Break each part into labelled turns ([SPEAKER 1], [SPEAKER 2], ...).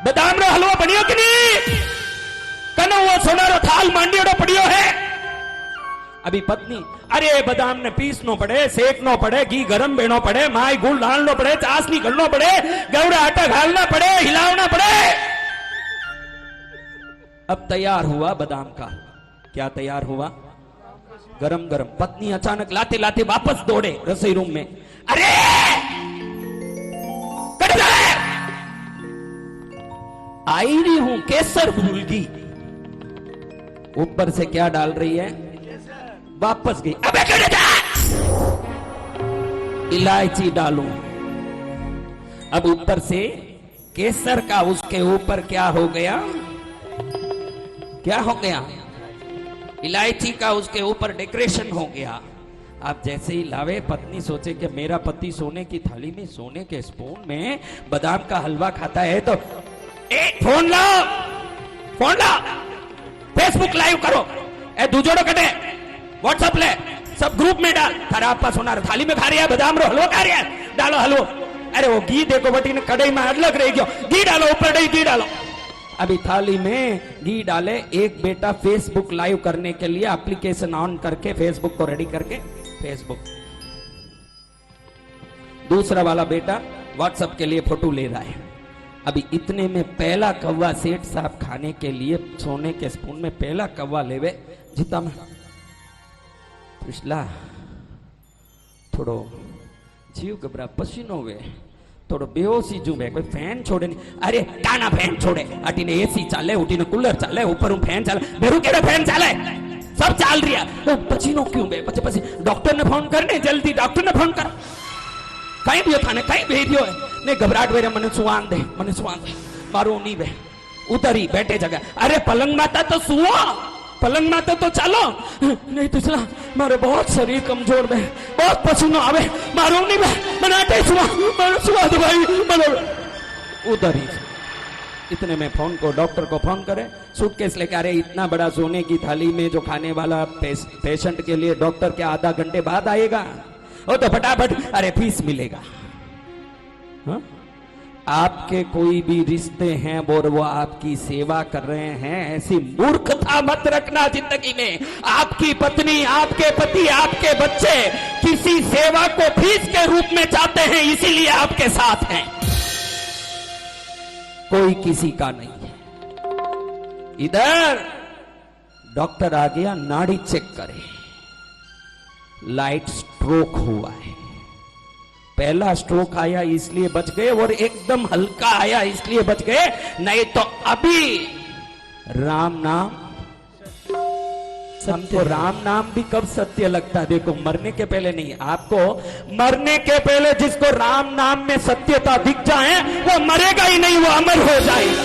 [SPEAKER 1] बदाम रो हलवा बनियो कि नहीं? कनो वो सोनारो थाल मांडियोड़ो पड़ियो है। अभी पत्नी, अरे बदाम ने पीसनो पड़े, सेकनो पड़े, घी गरम बेनो पड़े, माई गुड़ डालनो पड़े, चाशनी करनो पड़े, गौड़ा आटा घालना पड़े, हिलावना पड़े। अब तैयार हुआ बदाम का। क्या तैयार हुआ? गरम गरम। पत्नी अचानक लाते लाते वापस दौड़े रसोई रूम में। अरे आई रही हूं केसर भूल गई। ऊपर से क्या डाल रही है? वापस गई। अबे इलायची डालूं। अब ऊपर से केसर का उसके ऊपर क्या हो गया? क्या हो गया? इलायची का उसके ऊपर डेकोरेशन हो गया। आप जैसे ही लावे, पत्नी सोचे कि मेरा पति सोने की थाली में, सोने के स्पून में बादाम का हलवा खाता है, तो फोन लाओ, फोन लाओ, फेसबुक लाइव करो, ए दूजोड़ो कटे, व्हाट्सएप ले, सब ग्रुप में डाल। थारा आपा सोना थाली में खा रही है, बादाम रो हलवा खा रही है, डालो हलवो। अरे वो घी देखो बटी ने कढ़ाई में अलग रह गयो, घी डालो, ऊपर घी डालो। अभी थाली में घी डाले। एक बेटा फेसबुक लाइव करने के लिए एप्लीकेशन ऑन करके फेसबुक को रेडी करके फेसबुक, दूसरा वाला बेटा व्हाट्सएप के लिए फोटो ले रहा है। अभी इतने में पहला कौवा सेठ साहब खाने के लिए सोने के स्पून में पहला कौवा लेवे। जीता में पिछला थोड़ो जीव घबरा, पसीनो वे, थोड़ो बेहोशी जू वे, कोई फैन छोड़े नहीं। अरे काना फैन छोड़े, अटी ने एसी चाले, उठी ने कूलर चाले, ऊपर फैन चाले, बेरू केड़ा फैन चाले, सब चाल रही है। पसीनो क्यों बे? पसी डॉक्टर ने फोन करने, जल्दी डॉक्टर ने फोन कर। कहीं भी थाने कहीं भेजियो है ने घबराहट वेरे, मने सुवान दे, मने सुवान दे, मारो नहीं बे, उतरी बैठे जगह। अरे पलंग माता तो सुओ, पलंग माता तो चलो, नहीं तो चला, मारे बहुत शरीर कमजोर में, बहुत पसीनो आवे, मारो नहीं बे, मनाते सुवा, मारो सुवा दो भाई, मारो उतरी। इतने में फोन को डॉक्टर को फोन करे, सूटकेस लेके। अरे इतना बड़ा सोने की थाली में जो खाने वाला पेशेंट के लिए डॉक्टर के आधा घंटे बाद आएगा, वो तो फटाफट, अरे फीस मिलेगा। हाँ? आपके कोई भी रिश्ते हैं और वो आपकी सेवा कर रहे हैं, ऐसी मूर्खता मत रखना जिंदगी में। आपकी पत्नी, आपके पति, आपके बच्चे किसी सेवा को फीस के रूप में चाहते हैं, इसीलिए आपके साथ हैं, कोई किसी का नहीं है। इधर डॉक्टर आ गया, नाड़ी चेक करे, लाइट स्ट्रोक हुआ है। पहला स्ट्रोक आया इसलिए बच गए, और एकदम हल्का आया इसलिए बच गए, नहीं तो अभी राम नाम, हमको राम नाम भी कब सत्य लगता है? देखो, मरने के पहले नहीं, आपको मरने के पहले जिसको राम नाम में सत्यता दिख जाए वो मरेगा ही नहीं, वो अमर हो जाएगा।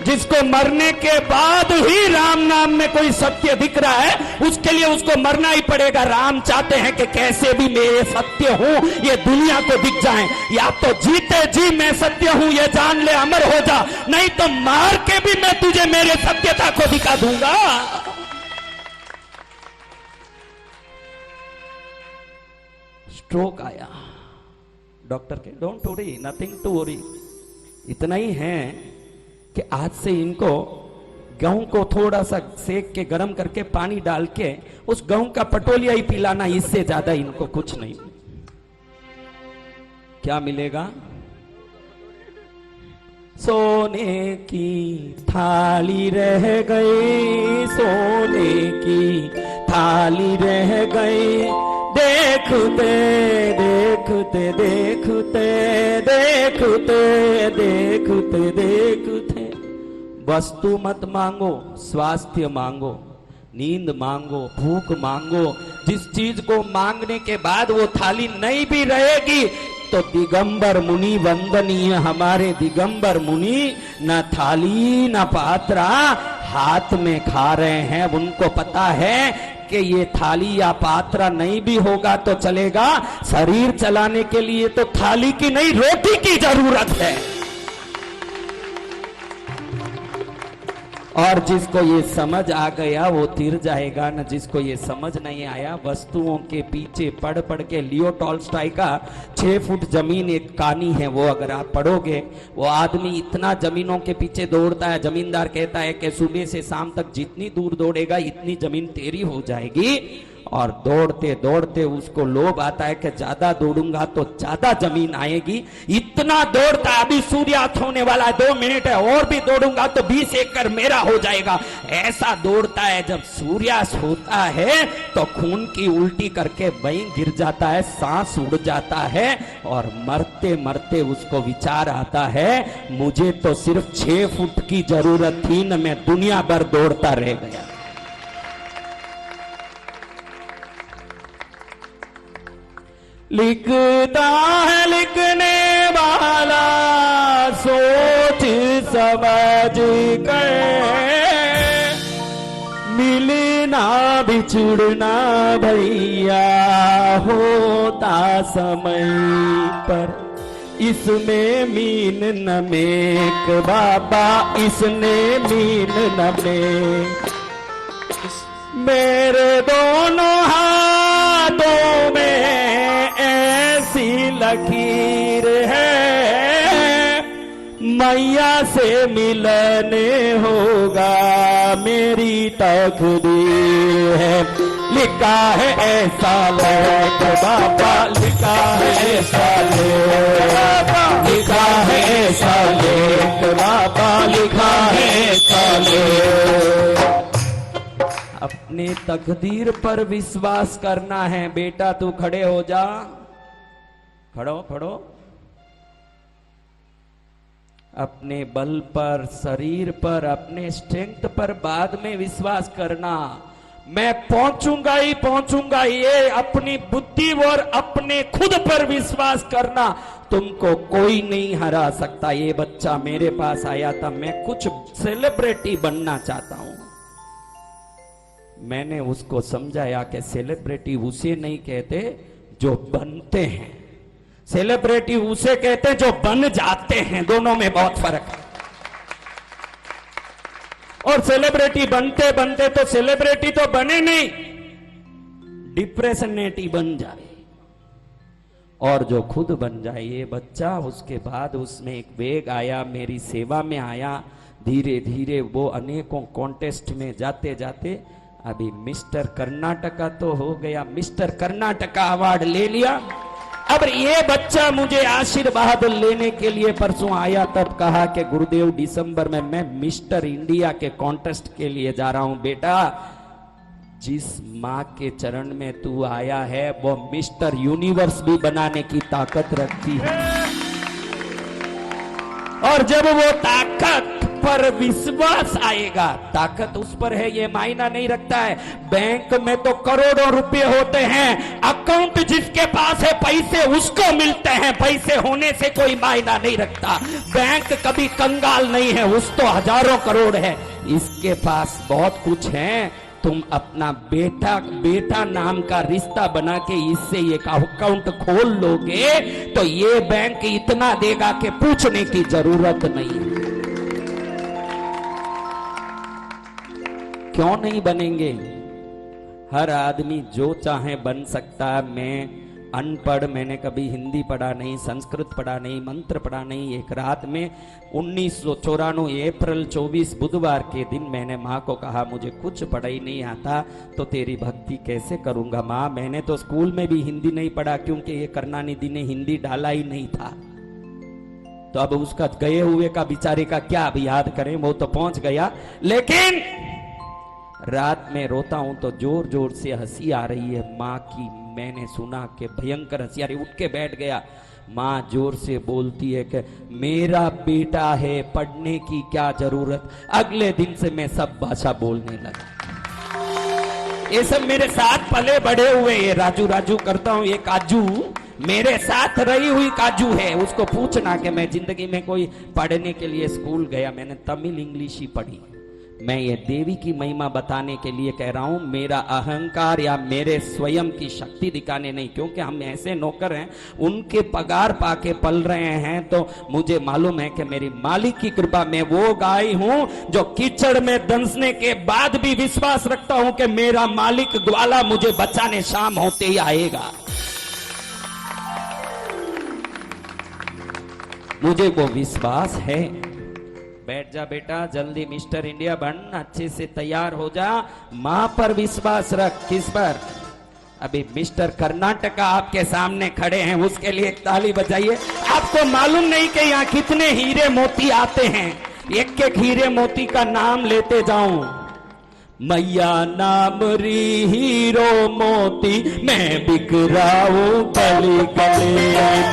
[SPEAKER 1] जिसको मरने के बाद ही राम नाम में कोई सत्य दिख रहा है, उसके लिए उसको मरना ही पड़ेगा। राम चाहते हैं कि कैसे भी मैं ये सत्य हूं ये दुनिया को दिख जाए, या तो जीते जी मैं सत्य हूं ये जान ले, अमर हो जा, नहीं तो मार के भी मैं तुझे मेरे सत्यता को दिखा दूंगा। स्ट्रोक आया डॉक्टर के, don't worry, nothing to worry. इतना ही है कि आज से इनको गेहूं को थोड़ा सा सेक के गरम करके पानी डाल के उस गेहूं का पटोलिया ही पिलाना, इससे ज्यादा इनको कुछ नहीं। क्या मिलेगा? सोने की थाली रह गई, सोने की थाली रह गई, देखते देखते देखते देखते देखते देखते। वस्तु मत मांगो, स्वास्थ्य मांगो, नींद मांगो, भूख मांगो। जिस चीज को मांगने के बाद वो थाली नहीं भी रहेगी तो दिगंबर मुनि वंदनीय हमारे दिगंबर मुनि न थाली न पात्रा हाथ में खा रहे हैं। उनको पता है कि ये थाली या पात्रा नहीं भी होगा तो चलेगा, शरीर चलाने के लिए तो थाली की नहीं रोटी की जरूरत है। और जिसको ये समझ आ गया वो तिर जाएगा, न जिसको ये समझ नहीं आया वस्तुओं के पीछे पढ़ पढ़ के। लियो टॉल्स्टॉय का 6 फुट जमीन एक कहानी है, वो अगर आप पढ़ोगे, वो आदमी इतना जमीनों के पीछे दौड़ता है, जमींदार कहता है कि सुबह से शाम तक जितनी दूर दौड़ेगा इतनी जमीन तेरी हो जाएगी। और दौड़ते दौड़ते उसको लोभ आता है कि ज्यादा दौड़ूंगा तो ज्यादा जमीन आएगी। इतना दौड़ता है, अभी सूर्यास्त होने वाला है, 2 मिनट है, और भी दौड़ूंगा तो 20 एकड़ मेरा हो जाएगा। ऐसा दौड़ता है, जब सूर्यास्त होता है तो खून की उल्टी करके वहीं गिर जाता है, सांस उड़ जाता है और मरते मरते उसको विचार आता है मुझे तो सिर्फ 6 फुट की जरूरत थी न, मैं दुनिया भर दौड़ता रह गया। लिखता है लिखने वाला सोच समझ कर, मिलना बिछड़ना भैया होता समय पर। इसमें मीन न मेक बाबा, इसने मीन न मेक, मेरे दोनों हाथों में ऐसी लकीर है, मैया से मिलने होगा मेरी तकदीर है। लिखा है ऐसा लेख बाबा, लिखा है ऐसा लेख बाबा, लिखा है ऐसा लेख बाबा, लिखा है ऐसा लेख। अपने तकदीर पर विश्वास करना है बेटा। तू खड़े हो जा, खड़ो खड़ो। अपने बल पर, शरीर पर, अपने स्ट्रेंथ पर बाद में विश्वास करना। मैं पहुंचूंगा ही पहुंचूंगा, ये अपनी बुद्धि और अपने खुद पर विश्वास करना। तुमको कोई नहीं हरा सकता। ये बच्चा मेरे पास आया था, मैं कुछ सेलिब्रिटी बनना चाहता हूं। मैंने उसको समझाया कि सेलिब्रिटी उसे नहीं कहते जो बनते हैं, सेलिब्रिटी उसे कहते हैं जो बन जाते हैं। दोनों में बहुत फर्क है। और सेलिब्रिटी बनते बनते तो सेलिब्रिटी तो बने नहीं, डिप्रेशनेटी बन जाए। और जो खुद बन जाए ये बच्चा, उसके बाद उसमें एक वेग आया, मेरी सेवा में आया। धीरे धीरे वो अनेकों कॉन्टेस्ट में जाते जाते अभी मिस्टर कर्नाटका तो हो गया, मिस्टर कर्नाटका अवार्ड ले लिया। अब ये बच्चा मुझे आशीर्वाद लेने के लिए परसों आया, तब कहा कि गुरुदेव दिसंबर में मैं मिस्टर इंडिया के कॉन्टेस्ट के लिए जा रहा हूं। बेटा, जिस मां के चरण में तू आया है वो मिस्टर यूनिवर्स भी बनाने की ताकत रखती है। और जब वो ताकत पर विश्वास आएगा, ताकत उस पर है ये मायना नहीं रखता है। बैंक में तो करोड़ों रुपए होते हैं, अकाउंट जिसके पास है पैसे उसको मिलते हैं, पैसे होने से कोई मायना नहीं रखता। बैंक कभी कंगाल नहीं है, उस तो हजारों करोड़ है, इसके पास बहुत कुछ है। तुम अपना बेटा नाम का रिश्ता बना के इससे ये अकाउंट खोल लोगे तो ये बैंक इतना देगा कि पूछने की जरूरत नहीं है। क्यों नहीं बनेंगे? हर आदमी जो चाहे बन सकता है। मैं अनपढ़, मैंने कभी हिंदी पढ़ा नहीं, संस्कृत पढ़ा नहीं, मंत्र पढ़ा नहीं। एक रात में 1994 अप्रैल 24 बुधवार के दिन मैंने माँ को कहा मुझे कुछ पढ़ा ही नहीं आता तो तेरी भक्ति कैसे करूंगा माँ। मैंने तो स्कूल में भी हिंदी नहीं पढ़ा क्योंकि ये करुणानिधि ने हिंदी डाला ही नहीं था। तो अब उसका गए हुए का बेचारे का क्या अभी याद करें, वो तो पहुंच गया। लेकिन रात में रोता हूं तो जोर जोर से हंसी आ रही है माँ की। मैंने सुना कि भयंकर हंसी आ रही, उठ के बैठ गया। माँ जोर से बोलती है कि मेरा बेटा है, पढ़ने की क्या जरूरत। अगले दिन से मैं सब भाषा बोलने लगा। ये सब मेरे साथ पले बड़े हुए, ये राजू राजू करता हूं, ये काजू मेरे साथ रही हुई काजू है। उसको पूछना कि मैं जिंदगी में कोई पढ़ने के लिए स्कूल गया, मैंने तमिल इंग्लिश ही पढ़ी। मैं ये देवी की महिमा बताने के लिए कह रहा हूं, मेरा अहंकार या मेरे स्वयं की शक्ति दिखाने नहीं, क्योंकि हम ऐसे नौकर हैं, उनके पगार पाके पल रहे हैं, तो मुझे मालूम है कि मेरी मालिक की कृपा में वो गाय हूं जो कीचड़ में दंसने के बाद भी विश्वास रखता हूं कि मेरा मालिक ग्वाला मुझे बचाने शाम होते ही आएगा। मुझे वो विश्वास है। बैठ जा बेटा, जल्दी मिस्टर इंडिया बन, अच्छे से तैयार हो जा, मां पर विश्वास रख। किस पर? अभी मिस्टर कर्नाटका आपके सामने खड़े हैं, उसके लिए एक ताली बजाइए। आपको मालूम नहीं कि यहाँ कितने हीरे मोती आते हैं, एक एक हीरे मोती का नाम लेते जाऊं। मैया नाम री हीरो मोती मैं बिखराऊं गली गली,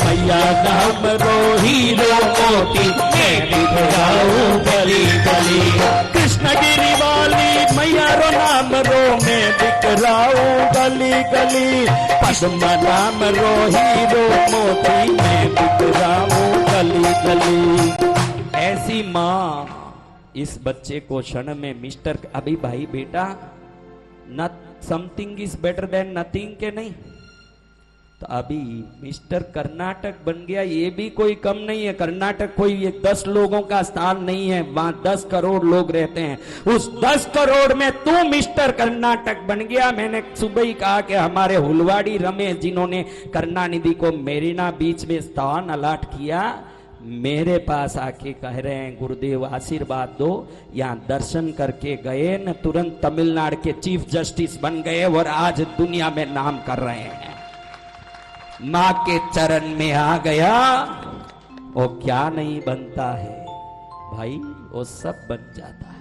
[SPEAKER 1] मैया नाम रो हीरो मोती मैं बिखराऊं गली गली, कृष्णगिरी वाली मैया रो नाम रो मैं बिखराऊं गली गली, पद्मा नाम रो हीरो मोती मैं बिखराऊं गली गली। ऐसी माँ इस बच्चे को क्षण में मिस्टर, अभी भाई बेटा, न something is better than nothing के नहीं, तो अभी मिस्टर कर्नाटक बन गया, ये भी कोई कम नहीं है। कर्नाटक कोई ये 10 लोगों का स्थान नहीं है, वहां 10 करोड़ लोग रहते हैं, उस 10 करोड़ में तू मिस्टर कर्नाटक बन गया। मैंने सुबह ही कहा कि हमारे हुलवाड़ी रमेश जिन्होंने करुणानिधि को मेरीना बीच में स्थान अलाट किया, मेरे पास आके कह रहे हैं गुरुदेव आशीर्वाद दो। यहाँ दर्शन करके गए न, तुरंत तमिलनाडु के चीफ जस्टिस बन गए और आज दुनिया में नाम कर रहे हैं। माँ के चरण में आ गया, वो क्या नहीं बनता है भाई, वो सब बन जाता है।